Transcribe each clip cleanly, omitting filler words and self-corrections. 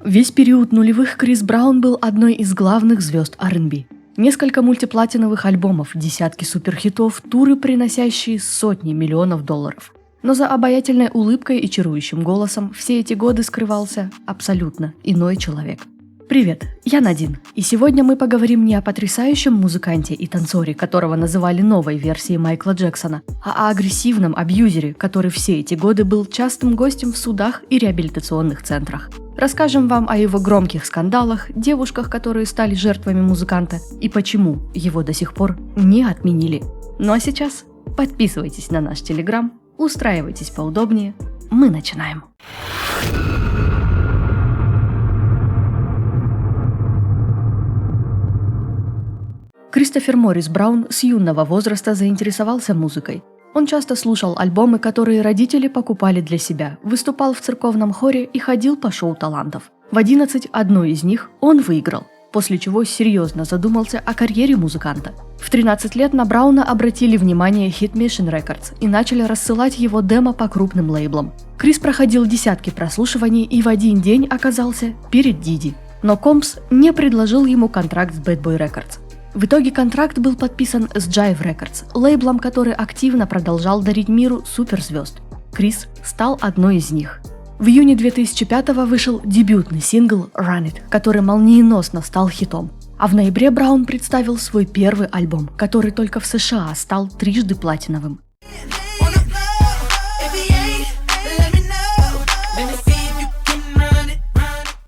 Весь период нулевых Крис Браун был одной из главных звезд R&B. Несколько мультиплатиновых альбомов, десятки суперхитов, туры, приносящие сотни миллионов долларов. Но за обаятельной улыбкой и чарующим голосом все эти годы скрывался абсолютно иной человек. Привет, я Надин, и сегодня мы поговорим не о потрясающем музыканте и танцоре, которого называли новой версией Майкла Джексона, а о агрессивном абьюзере, который все эти годы был частым гостем в судах и реабилитационных центрах. Расскажем вам о его громких скандалах, девушках, которые стали жертвами музыканта, и почему его до сих пор не отменили. Ну а сейчас подписывайтесь на наш Телеграм, устраивайтесь поудобнее, мы начинаем. Кристофер Моррис Браун с юного возраста заинтересовался музыкой. Он часто слушал альбомы, которые родители покупали для себя, выступал в церковном хоре и ходил по шоу талантов. В 11 одно из них он выиграл, после чего серьезно задумался о карьере музыканта. В 13 лет на Брауна обратили внимание Hit Mission Records и начали рассылать его демо по крупным лейблам. Крис проходил десятки прослушиваний и в один день оказался перед Диди. Но Компс не предложил ему контракт с Bad Boy Records. В итоге контракт был подписан с Jive Records, лейблом, который активно продолжал дарить миру суперзвезд. Крис стал одной из них. В июне 2005-го вышел дебютный сингл Run It, который молниеносно стал хитом. А в ноябре Браун представил свой первый альбом, который только в США стал трижды платиновым.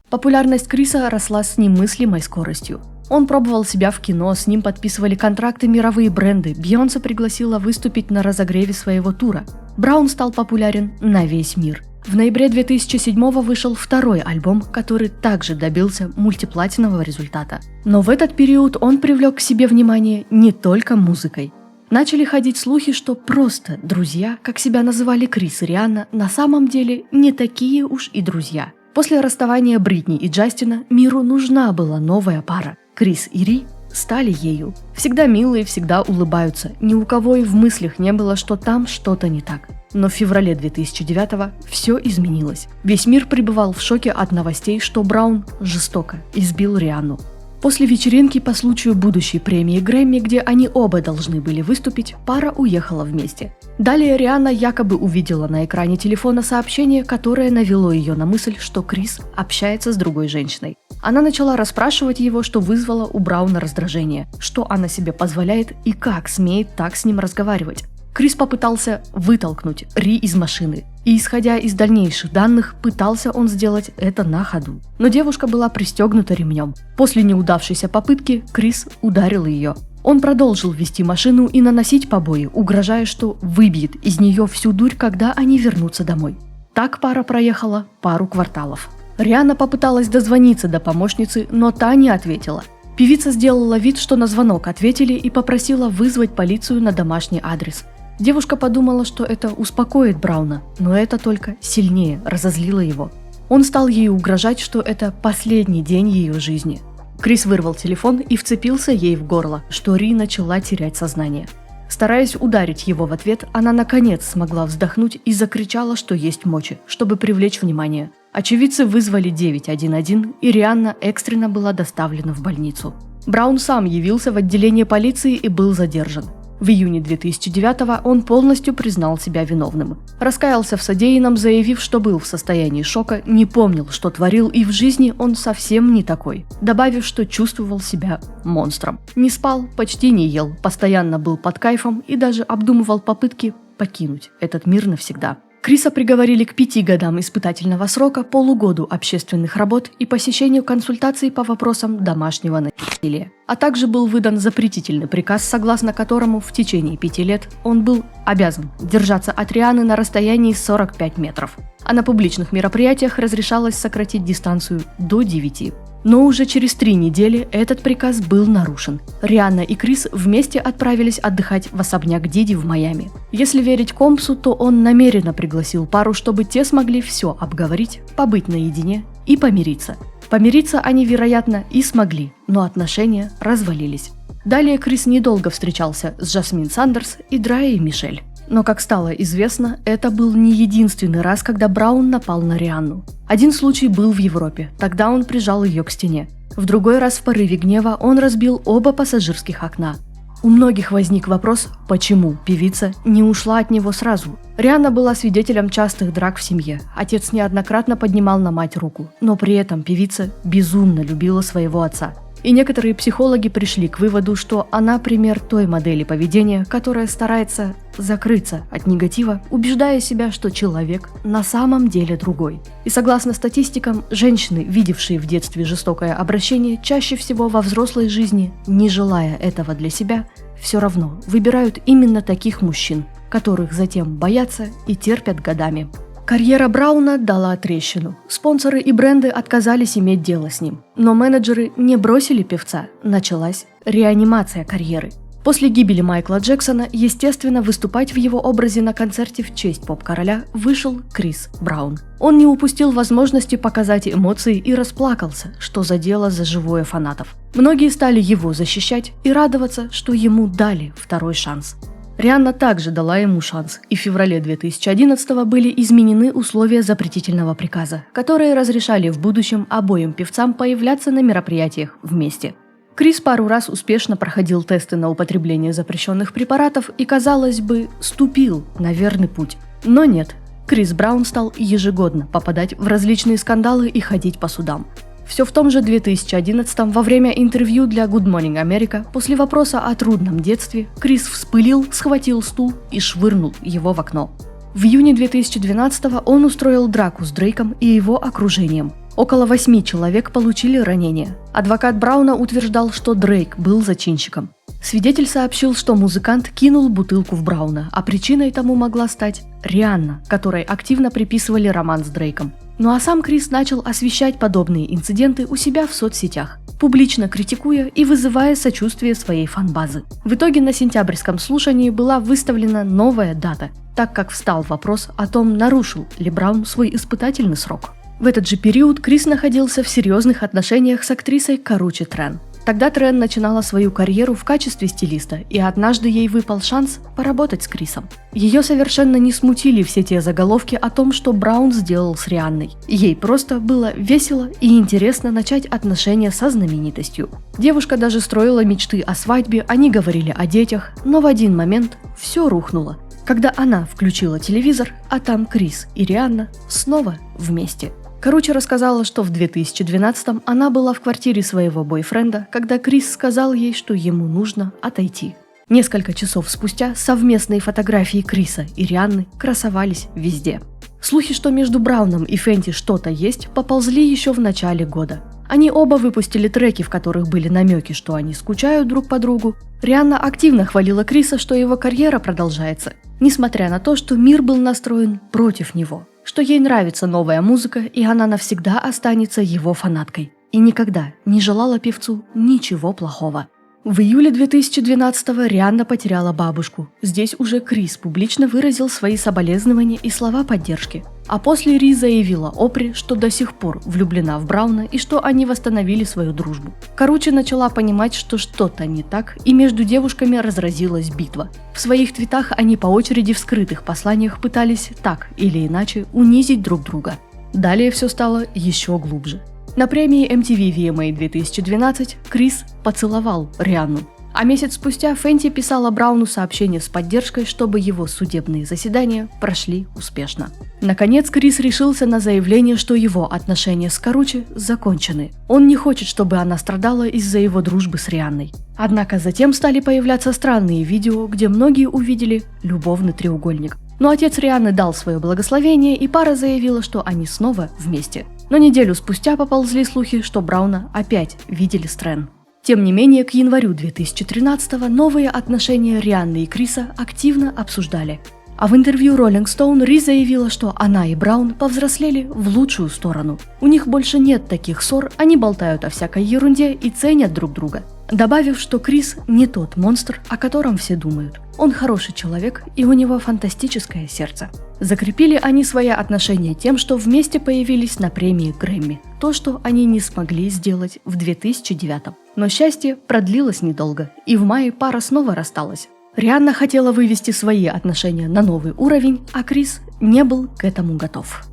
Популярность Криса росла с немыслимой скоростью. Он пробовал себя в кино, с ним подписывали контракты мировые бренды, Бейонсе пригласила выступить на разогреве своего тура. Браун стал популярен на весь мир. В ноябре 2007-го вышел второй альбом, который также добился мультиплатинового результата. Но в этот период он привлек к себе внимание не только музыкой. Начали ходить слухи, что просто друзья, как себя называли Крис и Рианна, на самом деле не такие уж и друзья. После расставания Бритни и Джастина миру нужна была новая пара. Крис и Ри стали ею. Всегда милые, всегда улыбаются. Ни у кого и в мыслях не было, что там что-то не так. Но в феврале 2009-го все изменилось. Весь мир пребывал в шоке от новостей, что Браун жестоко избил Рианну. После вечеринки по случаю будущей премии Грэмми, где они оба должны были выступить, пара уехала вместе. Далее Рианна якобы увидела на экране телефона сообщение, которое навело ее на мысль, что Крис общается с другой женщиной. Она начала расспрашивать его, что вызвало у Брауна раздражение, что она себе позволяет и как смеет так с ним разговаривать. Крис попытался вытолкнуть Ри из машины, и, исходя из дальнейших данных, пытался он сделать это на ходу. Но девушка была пристегнута ремнем. После неудавшейся попытки Крис ударил ее. Он продолжил вести машину и наносить побои, угрожая, что выбьет из нее всю дурь, когда они вернутся домой. Так пара проехала пару кварталов. Рианна попыталась дозвониться до помощницы, но та не ответила. Певица сделала вид, что на звонок ответили, и попросила вызвать полицию на домашний адрес. Девушка подумала, что это успокоит Брауна, но это только сильнее разозлило его. Он стал ей угрожать, что это последний день ее жизни. Крис вырвал телефон и вцепился ей в горло, что Ри начала терять сознание. Стараясь ударить его в ответ, она наконец смогла вздохнуть и закричала, что есть мочи, чтобы привлечь внимание. Очевидцы вызвали 911, и Рианна экстренно была доставлена в больницу. Браун сам явился в отделение полиции и был задержан. В июне 2009-го он полностью признал себя виновным. Раскаялся в содеянном, заявив, что был в состоянии шока, не помнил, что творил, и в жизни он совсем не такой, добавив, что чувствовал себя монстром. Не спал, почти не ел, постоянно был под кайфом и даже обдумывал попытки покинуть этот мир навсегда. Криса приговорили к 5 годам испытательного срока, полугоду общественных работ и посещению консультаций по вопросам домашнего насилия. А также был выдан запретительный приказ, согласно которому в течение 5 лет он был обязан держаться от Рианны на расстоянии 45 метров. А на публичных мероприятиях разрешалось сократить дистанцию до 9. Но уже через 3 недели этот приказ был нарушен. Рианна и Крис вместе отправились отдыхать в особняк Диди в Майами. Если верить Компсу, то он намеренно пригласил пару, чтобы те смогли все обговорить, побыть наедине и помириться. Помириться они, вероятно, и смогли, но отношения развалились. Далее Крис недолго встречался с Жасмин Сандерс и Драйей Мишель. Но, как стало известно, это был не единственный раз, когда Браун напал на Рианну. Один случай был в Европе, тогда он прижал ее к стене. В другой раз в порыве гнева он разбил оба пассажирских окна. У многих возник вопрос, почему певица не ушла от него сразу. Рианна была свидетелем частых драк в семье, отец неоднократно поднимал на мать руку, но при этом певица безумно любила своего отца. И некоторые психологи пришли к выводу, что она пример той модели поведения, которая старается закрыться от негатива, убеждая себя, что человек на самом деле другой. И согласно статистикам, женщины, видевшие в детстве жестокое обращение, чаще всего во взрослой жизни, не желая этого для себя, все равно выбирают именно таких мужчин, которых затем боятся и терпят годами. Карьера Брауна дала трещину. Спонсоры и бренды отказались иметь дело с ним. Но менеджеры не бросили певца. Началась реанимация карьеры. После гибели Майкла Джексона, естественно, выступать в его образе на концерте в честь поп-короля вышел Крис Браун. Он не упустил возможности показать эмоции и расплакался, что задело за живое фанатов. Многие стали его защищать и радоваться, что ему дали второй шанс. Рианна также дала ему шанс, и в феврале 2011-го были изменены условия запретительного приказа, которые разрешали в будущем обоим певцам появляться на мероприятиях вместе. Крис пару раз успешно проходил тесты на употребление запрещенных препаратов и, казалось бы, ступил на верный путь. Но нет, Крис Браун стал ежегодно попадать в различные скандалы и ходить по судам. Все в том же 2011-м во время интервью для Good Morning America после вопроса о трудном детстве Крис вспылил, схватил стул и швырнул его в окно. В июне 2012-го он устроил драку с Дрейком и его окружением. Около 8 человек получили ранения. Адвокат Брауна утверждал, что Дрейк был зачинщиком. Свидетель сообщил, что музыкант кинул бутылку в Брауна, а причиной тому могла стать Рианна, которой активно приписывали роман с Дрейком. Ну а сам Крис начал освещать подобные инциденты у себя в соцсетях, публично критикуя и вызывая сочувствие своей фан-базы. В итоге на сентябрьском слушании была выставлена новая дата, так как встал вопрос о том, нарушил ли Браун свой испытательный срок. В этот же период Крис находился в серьезных отношениях с актрисой Каручи Трен. Тогда Трен начинала свою карьеру в качестве стилиста, и однажды ей выпал шанс поработать с Крисом. Ее совершенно не смутили все те заголовки о том, что Браун сделал с Рианной. Ей просто было весело и интересно начать отношения со знаменитостью. Девушка даже строила мечты о свадьбе, они говорили о детях, но в один момент все рухнуло, когда она включила телевизор, а там Крис и Рианна снова вместе. Каручи рассказала, что в 2012-м она была в квартире своего бойфренда, когда Крис сказал ей, что ему нужно отойти. Несколько часов спустя совместные фотографии Криса и Рианны красовались везде. Слухи, что между Брауном и Фенти что-то есть, поползли еще в начале года. Они оба выпустили треки, в которых были намеки, что они скучают друг по другу. Рианна активно хвалила Криса, что его карьера продолжается, несмотря на то, что мир был настроен против него. Что ей нравится новая музыка, и она навсегда останется его фанаткой. И никогда не желала певцу ничего плохого. В июле 2012-го Рианна потеряла бабушку. Здесь уже Крис публично выразил свои соболезнования и слова поддержки. А после Ри заявила Опре, что до сих пор влюблена в Брауна и что они восстановили свою дружбу. Каручи начала понимать, что что-то не так, и между девушками разразилась битва. В своих твитах они по очереди в скрытых посланиях пытались так или иначе унизить друг друга. Далее все стало еще глубже. На премии MTV VMA 2012 Крис поцеловал Рианну. А месяц спустя Фенти писала Брауну сообщение с поддержкой, чтобы его судебные заседания прошли успешно. Наконец Крис решился на заявление, что его отношения с Каручи закончены. Он не хочет, чтобы она страдала из-за его дружбы с Рианной. Однако затем стали появляться странные видео, где многие увидели любовный треугольник. Но отец Рианны дал свое благословение, и пара заявила, что они снова вместе. Но неделю спустя поползли слухи, что Брауна опять видели с Трен. Тем не менее, к январю 2013-го новые отношения Рианны и Криса активно обсуждали. А в интервью Rolling Stone Ри заявила, что она и Браун повзрослели в лучшую сторону. У них больше нет таких ссор, они болтают о всякой ерунде и ценят друг друга. Добавив, что Крис не тот монстр, о котором все думают. Он хороший человек, и у него фантастическое сердце. Закрепили они свои отношения тем, что вместе появились на премии Грэмми. То, что они не смогли сделать в 2009-м. Но счастье продлилось недолго, и в мае пара снова рассталась. Рианна хотела вывести свои отношения на новый уровень, а Крис не был к этому готов.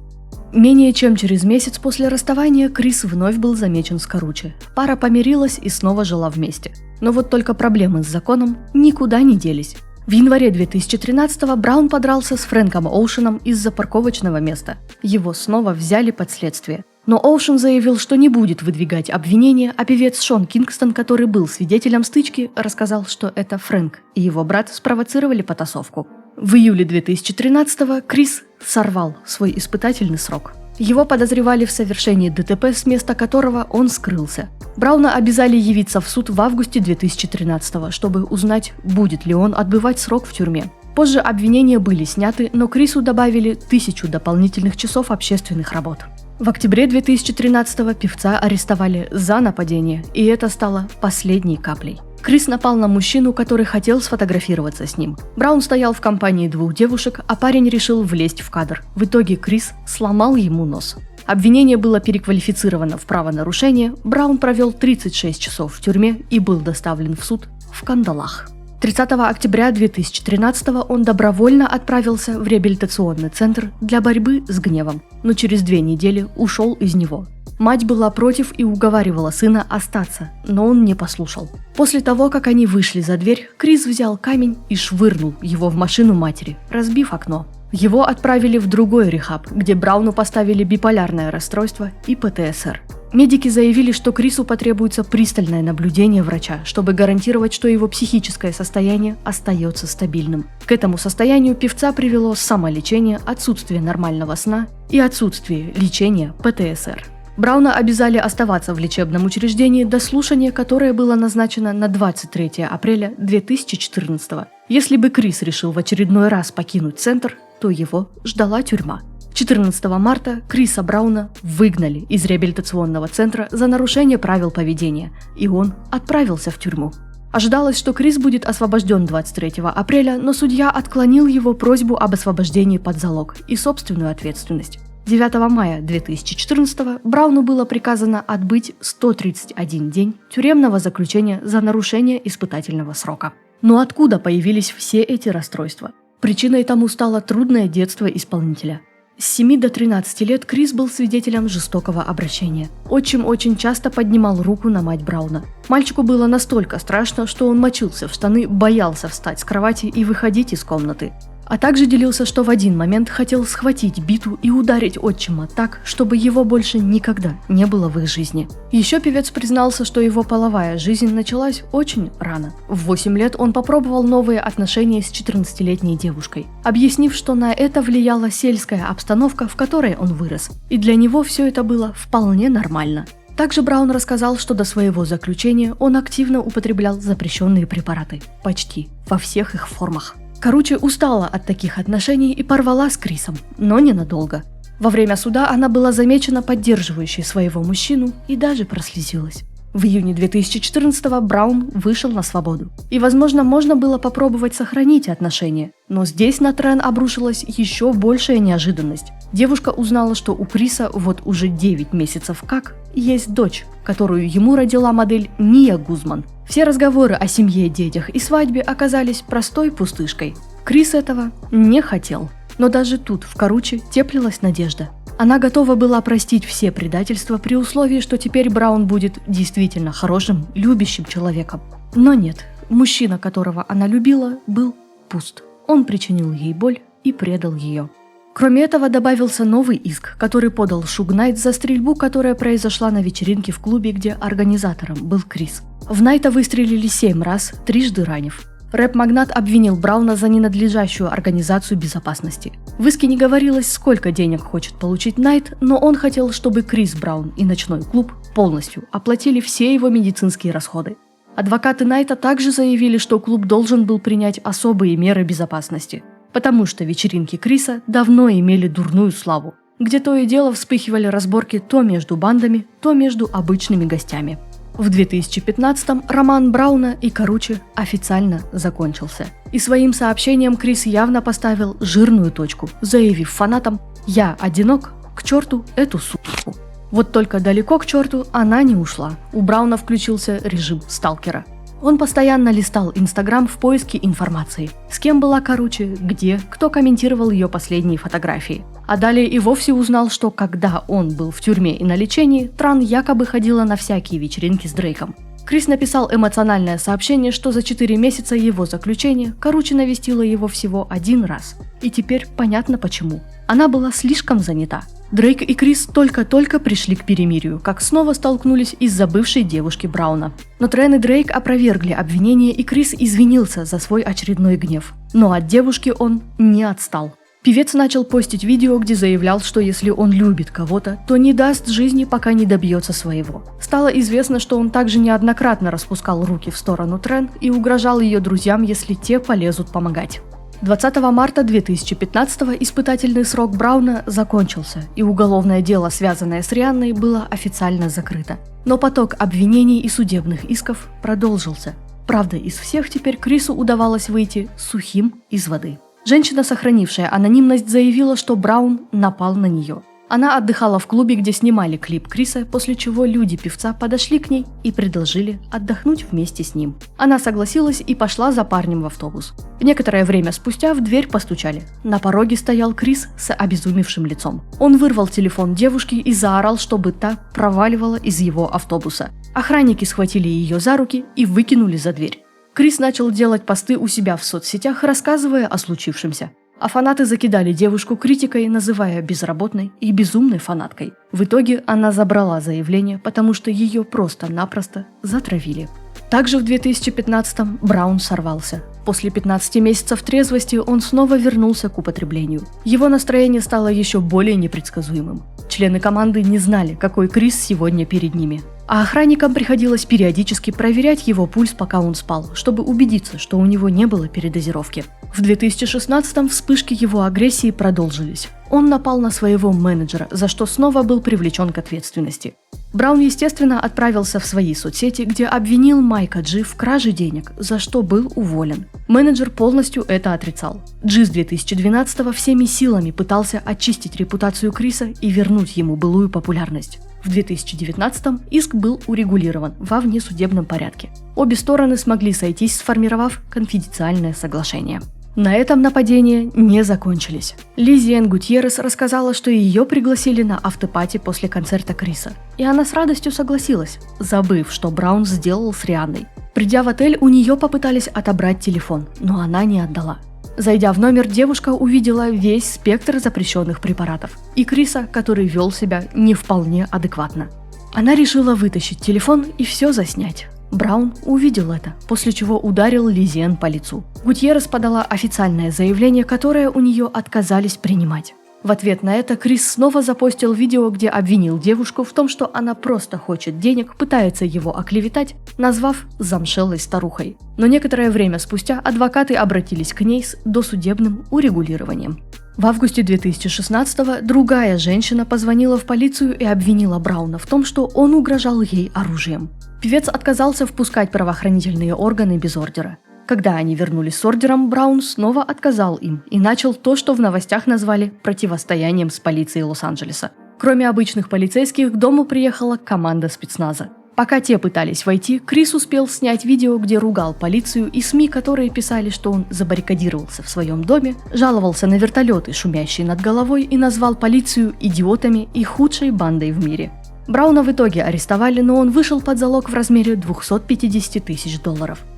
Менее чем через месяц после расставания Крис вновь был замечен с Каруче. Пара помирилась и снова жила вместе. Но вот только проблемы с законом никуда не делись. В январе 2013-го Браун подрался с Фрэнком Оушеном из-за парковочного места. Его снова взяли под следствие. Но Оушен заявил, что не будет выдвигать обвинения, а певец Шон Кингстон, который был свидетелем стычки, рассказал, что это Фрэнк и его брат спровоцировали потасовку. В июле 2013-го Крис сорвал свой испытательный срок. Его подозревали в совершении ДТП, с места которого он скрылся. Брауна обязали явиться в суд в августе 2013-го, чтобы узнать, будет ли он отбывать срок в тюрьме. Позже обвинения были сняты, но Крису добавили 1000 дополнительных часов общественных работ. В октябре 2013-го певца арестовали за нападение, и это стало последней каплей. Крис напал на мужчину, который хотел сфотографироваться с ним. Браун стоял в компании 2 девушек, а парень решил влезть в кадр. В итоге Крис сломал ему нос. Обвинение было переквалифицировано в правонарушение, Браун провел 36 часов в тюрьме и был доставлен в суд в кандалах. 30 октября 2013-го он добровольно отправился в реабилитационный центр для борьбы с гневом, но через 2 недели ушел из него. Мать была против и уговаривала сына остаться, но он не послушал. После того, как они вышли за дверь, Крис взял камень и швырнул его в машину матери, разбив окно. Его отправили в другой рехаб, где Брауну поставили биполярное расстройство и ПТСР. Медики заявили, что Крису потребуется пристальное наблюдение врача, чтобы гарантировать, что его психическое состояние остается стабильным. К этому состоянию певца привело самолечение, отсутствие нормального сна и отсутствие лечения ПТСР. Брауна обязали оставаться в лечебном учреждении до слушания, которое было назначено на 23 апреля 2014 года. Если бы Крис решил в очередной раз покинуть центр, то его ждала тюрьма. 14 марта Криса Брауна выгнали из реабилитационного центра за нарушение правил поведения, и он отправился в тюрьму. Ожидалось, что Крис будет освобожден 23 апреля, но судья отклонил его просьбу об освобождении под залог и собственную ответственность. 9 мая 2014 Брауну было приказано отбыть 131 день тюремного заключения за нарушение испытательного срока. Но откуда появились все эти расстройства? Причиной тому стало трудное детство исполнителя. С 7 до 13 лет Крис был свидетелем жестокого обращения. Отчим очень часто поднимал руку на мать Брауна. Мальчику было настолько страшно, что он мочился в штаны, боялся встать с кровати и выходить из комнаты. А также делился, что в один момент хотел схватить биту и ударить отчима так, чтобы его больше никогда не было в их жизни. Еще певец признался, что его половая жизнь началась очень рано. В 8 лет он попробовал новые отношения с 14-летней девушкой, объяснив, что на это влияла сельская обстановка, в которой он вырос, и для него все это было вполне нормально. Также Браун рассказал, что до своего заключения он активно употреблял запрещенные препараты, почти во всех их формах. Каруче устала от таких отношений и порвала с Крисом, но ненадолго. Во время суда она была замечена поддерживающей своего мужчину и даже прослезилась. В июне 2014-го Браун вышел на свободу. И, возможно, можно было попробовать сохранить отношения. Но здесь на Трен обрушилась еще большая неожиданность. Девушка узнала, что у Криса вот уже 9 месяцев как есть дочь, которую ему родила модель Ния Гузман. Все разговоры о семье, детях и свадьбе оказались простой пустышкой. Крис этого не хотел. Но даже тут, в Каруче, теплилась надежда. Она готова была простить все предательства при условии, что теперь Браун будет действительно хорошим, любящим человеком. Но нет, мужчина, которого она любила, был пуст. Он причинил ей боль и предал ее. Кроме этого, добавился новый иск, который подал Шуг Найт за стрельбу, которая произошла на вечеринке в клубе, где организатором был Крис. В Найта выстрелили 7 раз, трижды ранив. Рэп-магнат обвинил Брауна за ненадлежащую организацию безопасности. В иске не говорилось, сколько денег хочет получить Найт, но он хотел, чтобы Крис Браун и ночной клуб полностью оплатили все его медицинские расходы. Адвокаты Найта также заявили, что клуб должен был принять особые меры безопасности, потому что вечеринки Криса давно имели дурную славу, где то и дело вспыхивали разборки то между бандами, то между обычными гостями. В 2015-м роман Брауна и Каруче официально закончился. И своим сообщением Крис явно поставил жирную точку, заявив фанатам: «Я одинок, к черту эту суку». Вот только далеко к черту она не ушла. У Брауна включился режим сталкера. Он постоянно листал Инстаграм в поиске информации. С кем была короче, где, кто комментировал ее последние фотографии. А далее и вовсе узнал, что когда он был в тюрьме и на лечении, Тран якобы ходила на всякие вечеринки с Дрейком. Крис написал эмоциональное сообщение, что за 4 месяца его заключения Каручи навестила его всего 1 раз. И теперь понятно почему. Она была слишком занята. Дрейк и Крис только-только пришли к перемирию, как снова столкнулись из-за бывшей девушки Брауна. Но Трен и Дрейк опровергли обвинения, и Крис извинился за свой очередной гнев. Но от девушки он не отстал. Певец начал постить видео, где заявлял, что если он любит кого-то, то не даст жизни, пока не добьется своего. Стало известно, что он также неоднократно распускал руки в сторону Трен и угрожал ее друзьям, если те полезут помогать. 20 марта 2015 испытательный срок Брауна закончился, и уголовное дело, связанное с Рианной, было официально закрыто. Но поток обвинений и судебных исков продолжился. Правда, из всех теперь Крису удавалось выйти сухим из воды. Женщина, сохранившая анонимность, заявила, что Браун напал на нее. Она отдыхала в клубе, где снимали клип Криса, после чего люди певца подошли к ней и предложили отдохнуть вместе с ним. Она согласилась и пошла за парнем в автобус. Некоторое время спустя в дверь постучали. На пороге стоял Крис с обезумевшим лицом. Он вырвал телефон девушки и заорал, чтобы та проваливала из его автобуса. Охранники схватили ее за руки и выкинули за дверь. Крис начал делать посты у себя в соцсетях, рассказывая о случившемся. А фанаты закидали девушку критикой, называя безработной и безумной фанаткой. В итоге она забрала заявление, потому что ее просто-напросто затравили. Также в 2015-м Браун сорвался. После 15 месяцев трезвости он снова вернулся к употреблению. Его настроение стало еще более непредсказуемым. Члены команды не знали, какой Крис сегодня перед ними. А охранникам приходилось периодически проверять его пульс, пока он спал, чтобы убедиться, что у него не было передозировки. В 2016-м вспышки его агрессии продолжились. Он напал на своего менеджера, за что снова был привлечен к ответственности. Браун, естественно, отправился в свои соцсети, где обвинил Майка Джи в краже денег, за что был уволен. Менеджер полностью это отрицал. Джи с 2012-го всеми силами пытался очистить репутацию Криса и вернуть ему былую популярность. В 2019-м иск был урегулирован во внесудебном порядке. Обе стороны смогли сойтись, сформировав конфиденциальное соглашение. На этом нападения не закончились. Лизиэн Гутьеррес рассказала, что ее пригласили на автопати после концерта Криса. И она с радостью согласилась, забыв, что Браун сделал с Рианной. Придя в отель, у нее попытались отобрать телефон, но она не отдала. Зайдя в номер, девушка увидела весь спектр запрещенных препаратов и Криса, который вел себя не вполне адекватно. Она решила вытащить телефон и все заснять. Браун увидел это, после чего ударил Лизиэн по лицу. Гутьеррес подала официальное заявление, которое у нее отказались принимать. В ответ на это Крис снова запостил видео, где обвинил девушку в том, что она просто хочет денег, пытается его оклеветать, назвав замшелой старухой. Но некоторое время спустя адвокаты обратились к ней с досудебным урегулированием. В августе 2016-го другая женщина позвонила в полицию и обвинила Брауна в том, что он угрожал ей оружием. Певец отказался впускать правоохранительные органы без ордера. Когда они вернулись с ордером, Браун снова отказал им и начал то, что в новостях назвали противостоянием с полицией Лос-Анджелеса. Кроме обычных полицейских, к дому приехала команда спецназа. Пока те пытались войти, Крис успел снять видео, где ругал полицию и СМИ, которые писали, что он забаррикадировался в своем доме, жаловался на вертолеты, шумящие над головой, и назвал полицию идиотами и худшей бандой в мире. Брауна в итоге арестовали, но он вышел под залог в размере $250 тысяч.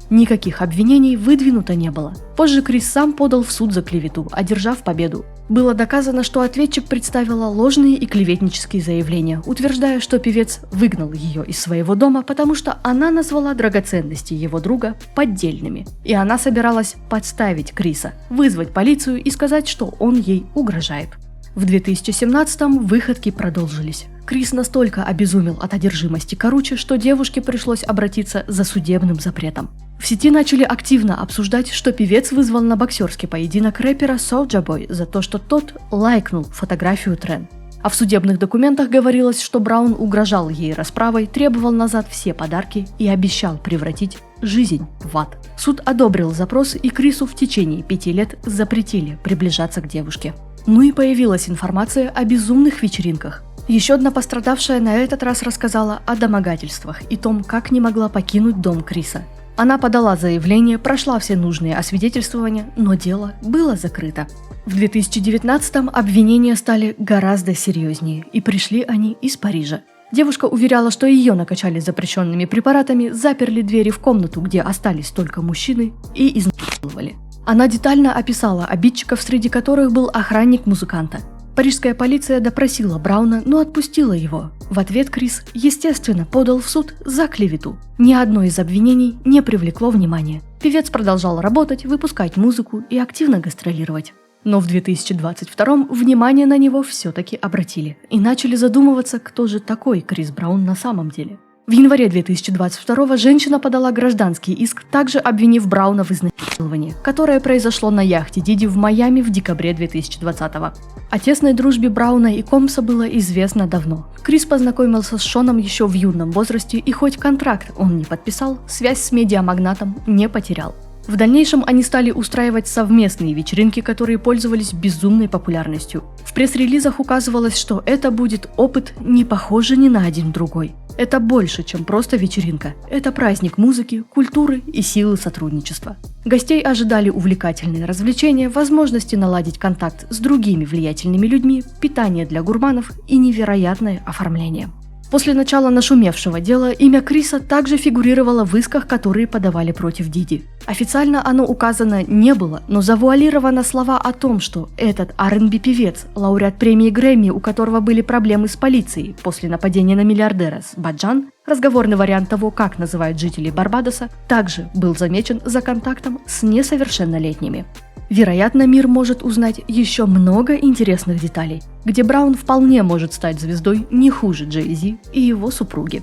Никаких обвинений выдвинуто не было. Позже Крис сам подал в суд за клевету, одержав победу. Было доказано, что ответчик представила ложные и клеветнические заявления, утверждая, что певец выгнал ее из своего дома, потому что она назвала драгоценности его друга поддельными. И она собиралась подставить Криса, вызвать полицию и сказать, что он ей угрожает. В 2017-м выходки продолжились. Крис настолько обезумел от одержимости Каручи, что девушке пришлось обратиться за судебным запретом. В сети начали активно обсуждать, что певец вызвал на боксерский поединок рэпера Soulja Boy за то, что тот лайкнул фотографию Трен. А в судебных документах говорилось, что Браун угрожал ей расправой, требовал назад все подарки и обещал превратить жизнь в ад. Суд одобрил запрос, и Крису в течение 5 лет запретили приближаться к девушке. Ну и появилась информация о безумных вечеринках. Еще одна пострадавшая на этот раз рассказала о домогательствах и том, как не могла покинуть дом Криса. Она подала заявление, прошла все нужные освидетельствования, но дело было закрыто. В 2019-м обвинения стали гораздо серьезнее, и пришли они из Парижа. Девушка уверяла, что ее накачали запрещенными препаратами, заперли двери в комнату, где остались только мужчины, и изнасиловали. Она детально описала обидчиков, среди которых был охранник музыканта. Парижская полиция допросила Брауна, но отпустила его. В ответ Крис, естественно, подал в суд за клевету. Ни одно из обвинений не привлекло внимания. Певец продолжал работать, выпускать музыку и активно гастролировать. Но в 2022-м внимание на него все-таки обратили и начали задумываться, кто же такой Крис Браун на самом деле. В январе 2022-го женщина подала гражданский иск, также обвинив Брауна в изнасиловании, которое произошло на яхте Диди в Майами в декабре 2020-го. О тесной дружбе Брауна и Комса было известно давно. Крис познакомился с Шоном еще в юном возрасте, и хоть контракт он не подписал, связь с медиамагнатом не потерял. В дальнейшем они стали устраивать совместные вечеринки, которые пользовались безумной популярностью. В пресс-релизах указывалось, что это будет опыт, не похожий ни на один другой. Это больше, чем просто вечеринка. Это праздник музыки, культуры и силы сотрудничества. Гостей ожидали увлекательные развлечения, возможности наладить контакт с другими влиятельными людьми, питание для гурманов и невероятное оформление. После начала нашумевшего дела имя Криса также фигурировало в исках, которые подавали против Диди. Официально оно указано не было, но завуалировано слова о том, что этот R&B-певец, лауреат премии Грэмми, у которого были проблемы с полицией после нападения на миллиардера с Баджан, разговорный вариант того, как называют жителей Барбадоса, также был замечен за контактом с несовершеннолетними. Вероятно, мир может узнать еще много интересных деталей, где Браун вполне может стать звездой не хуже Джей-Зи и его супруги.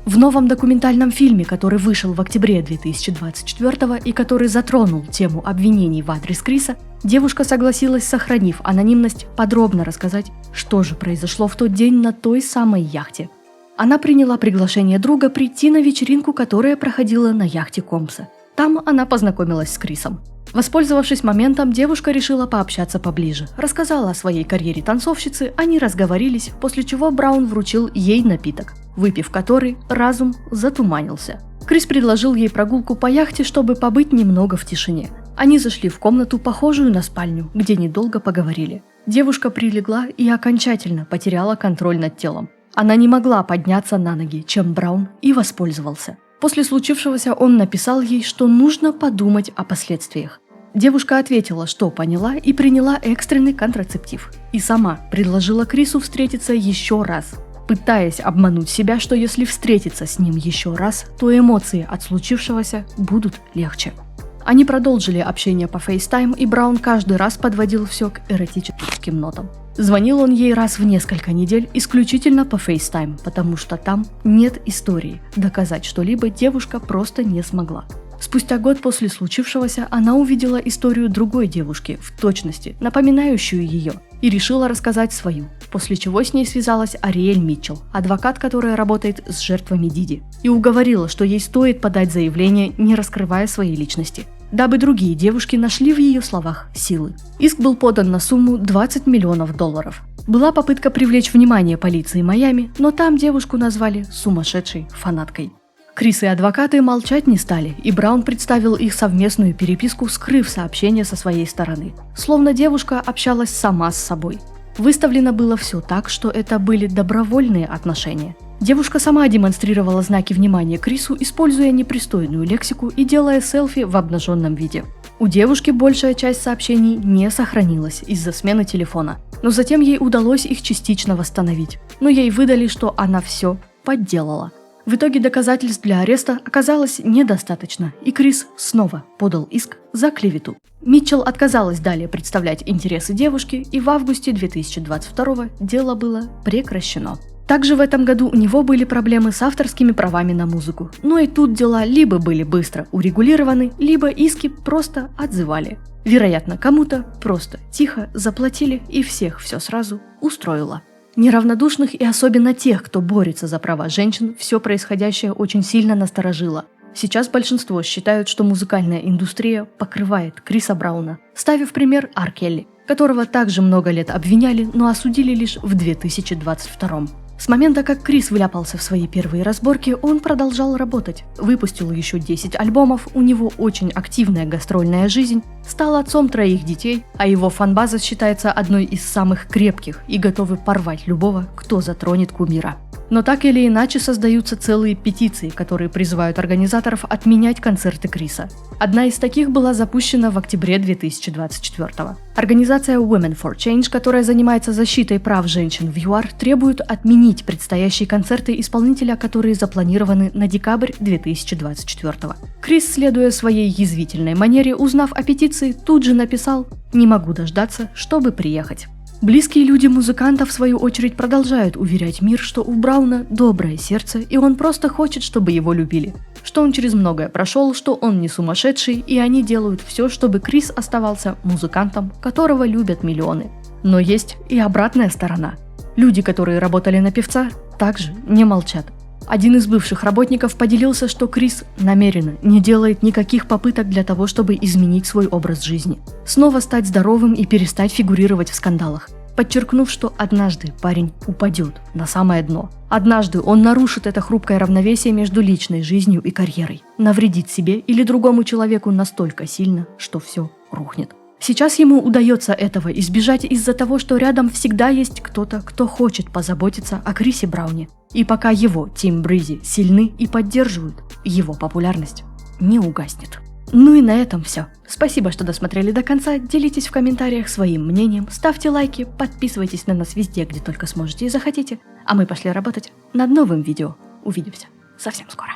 В новом документальном фильме, который вышел в октябре 2024 и который затронул тему обвинений в адрес Криса, девушка согласилась, сохранив анонимность, подробно рассказать, что же произошло в тот день на той самой яхте. Она приняла приглашение друга прийти на вечеринку, которая проходила на яхте Комса. Там она познакомилась с Крисом. Воспользовавшись моментом, девушка решила пообщаться поближе. Рассказала о своей карьере танцовщицы, они разговорились, после чего Браун вручил ей напиток, выпив который, разум затуманился. Крис предложил ей прогулку по яхте, чтобы побыть немного в тишине. Они зашли в комнату, похожую на спальню, где недолго поговорили. Девушка прилегла и окончательно потеряла контроль над телом. Она не могла подняться на ноги, чем Браун и воспользовался. После случившегося он написал ей, что нужно подумать о последствиях. Девушка ответила, что поняла, и приняла экстренный контрацептив. И сама предложила Крису встретиться еще раз, пытаясь обмануть себя, что если встретиться с ним еще раз, то эмоции от случившегося будут легче. Они продолжили общение по FaceTime, и Браун каждый раз подводил все к эротическим нотам. Звонил он ей раз в несколько недель исключительно по FaceTime, потому что там нет истории. Доказать что-либо девушка просто не смогла. Спустя год после случившегося она увидела историю другой девушки, в точности напоминающую ее, и решила рассказать свою, после чего с ней связалась Ариэль Митчелл, адвокат, которая работает с жертвами Диди, и уговорила, что ей стоит подать заявление, не раскрывая своей личности, дабы другие девушки нашли в ее словах силы. Иск был подан на сумму $20 миллионов. Была попытка привлечь внимание полиции Майами, но там девушку назвали сумасшедшей фанаткой. Крис и адвокаты молчать не стали, и Браун представил их совместную переписку, скрыв сообщение со своей стороны. Словно девушка общалась сама с собой. Выставлено было все так, что это были добровольные отношения. Девушка сама демонстрировала знаки внимания Крису, используя непристойную лексику и делая селфи в обнаженном виде. У девушки большая часть сообщений не сохранилась из-за смены телефона, но затем ей удалось их частично восстановить. Но ей выдали, что она все подделала. В итоге доказательств для ареста оказалось недостаточно, и Крис снова подал иск за клевету. Митчелл отказалась далее представлять интересы девушки, и в августе 2022 дело было прекращено. Также в этом году у него были проблемы с авторскими правами на музыку, но и тут дела либо были быстро урегулированы, либо иски просто отзывали. Вероятно, кому-то просто тихо заплатили, и всех все сразу устроило. Неравнодушных и особенно тех, кто борется за права женщин, все происходящее очень сильно насторожило. Сейчас большинство считают, что музыкальная индустрия покрывает Криса Брауна, ставив пример Р. Келли, которого также много лет обвиняли, но осудили лишь в 2022. С момента, как Крис вляпался в свои первые разборки, он продолжал работать. Выпустил еще 10 альбомов, у него очень активная гастрольная жизнь, стал отцом 3 детей, а его фан-база считается одной из самых крепких и готовы порвать любого, кто затронет кумира. Но так или иначе создаются целые петиции, которые призывают организаторов отменять концерты Криса. Одна из таких была запущена в октябре 2024 года. Организация Women for Change, которая занимается защитой прав женщин в ЮАР, требует отменить предстоящие концерты исполнителя, которые запланированы на декабрь 2024 года. Крис, следуя своей язвительной манере, узнав о петиции, тут же написал «Не могу дождаться, чтобы приехать». Близкие люди музыканта, в свою очередь, продолжают уверять мир, что у Брауна доброе сердце, и он просто хочет, чтобы его любили. Что он через многое прошел, что он не сумасшедший, и они делают все, чтобы Крис оставался музыкантом, которого любят миллионы. Но есть и обратная сторона. Люди, которые работали на певца, также не молчат. Один из бывших работников поделился, что Крис намеренно не делает никаких попыток для того, чтобы изменить свой образ жизни, снова стать здоровым и перестать фигурировать в скандалах, подчеркнув, что однажды парень упадет на самое дно. Однажды он нарушит это хрупкое равновесие между личной жизнью и карьерой, навредит себе или другому человеку настолько сильно, что все рухнет. Сейчас ему удается этого избежать из-за того, что рядом всегда есть кто-то, кто хочет позаботиться о Крисе Брауне. И пока его Team Breezy сильны и поддерживают, его популярность не угаснет. Ну и на этом все. Спасибо, что досмотрели до конца, делитесь в комментариях своим мнением, ставьте лайки, подписывайтесь на нас везде, где только сможете и захотите. А мы пошли работать над новым видео. Увидимся совсем скоро.